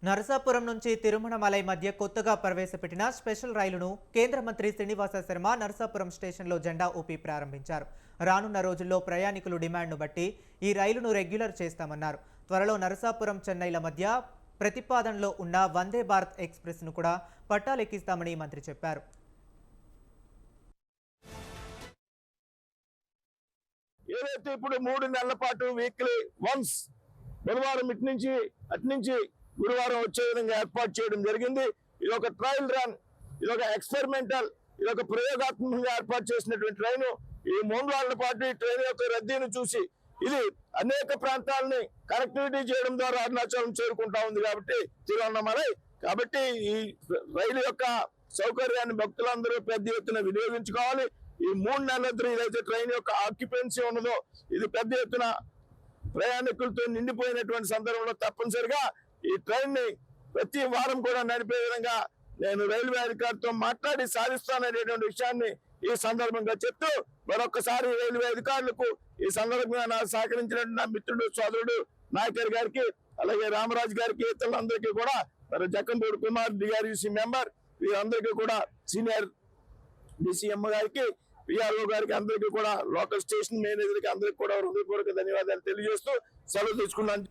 నరసాపురం నుంచి తిరుమణమలై మధ్య కొత్తగా ప్రవేశపెట్టిన స్పెషల్ రైలును కేంద్ర మంత్రి శ్రీనివాస శర్మ నరసాపురం స్టేషన్లో జెండా ఊపి ప్రారంభించారు. రానున్న రోజుల్లో ప్రయాణికుల డిమాండ్ను బట్టి ఈ రైలును రెగ్యులర్ చేస్తామన్నారు. త్వరలో నరసాపురం చెన్నైల మధ్య ప్రతిపాదనలో ఉన్న వందే భారత్ ఎక్స్ప్రెస్ను కూడా పట్టాలెక్కిస్తామని మంత్రి చెప్పారు. ఏదైతే ఇప్పుడు 3 నెలల పాటు వీక్లీ వన్స్ బుధవారం అటు నుంచి గురువారం వచ్చే విధంగా ఏర్పాటు చేయడం జరిగింది. ఇది ఒక ట్రయల్ రన్, ఇది ఒక ఎక్స్పెరిమెంటల్, ఇది ఒక ప్రయోగాత్మకంగా ఏర్పాటు చేసినటువంటి ట్రైన్. ఈ 3 నెలల పాటు ఈ ట్రైన్ యొక్క రద్దీని చూసి ఇది అనేక ప్రాంతాలని కనెక్టివిటీ చేయడం ద్వారా అరుణాచలం చేరుకుంటా ఉంది కాబట్టి తిరువన్నమలై. కాబట్టి ఈ రైలు యొక్క సౌకర్యాన్ని భక్తులందరూ పెద్ద ఎత్తున వినియోగించుకోవాలి. ఈ 3 నెలల ఏదైతే ట్రైన్ యొక్క ఆక్యుపెన్సీ ఉన్నదో ఇది పెద్ద ఎత్తున ప్రయాణికులతో నిండిపోయినటువంటి సందర్భంలో తప్పనిసరిగా ఈ ట్రైన్ ని ప్రతి వారం కూడా నడిపే విధంగా నేను రైల్వే అధికారితో మాట్లాడి సాధిస్తాననేటువంటి విషయాన్ని ఈ సందర్భంగా చెప్తూ మరొకసారి రైల్వే అధికారులకు ఈ సందర్భంగా నాకు సహకరించినటువంటి నా మిత్రుడు సోదరుడు నాయకర్ గారికి, అలాగే రామరాజు గారికి, ఇతరులందరికీ కూడా మరి జక్కంపూడి కుమార్ డిఆర్యూసీ మెంబర్ వీరందరికీ కూడా సీనియర్ డిసిఎం గారికి, పిఆర్ఓ గారికి అందరికీ కూడా లోకల్ స్టేషన్ మేనేజర్ కి అందరికీ కూడా హృదయపూర్వక ధన్యవాదాలు తెలియజేస్తూ సెలవు తీసుకున్నాను.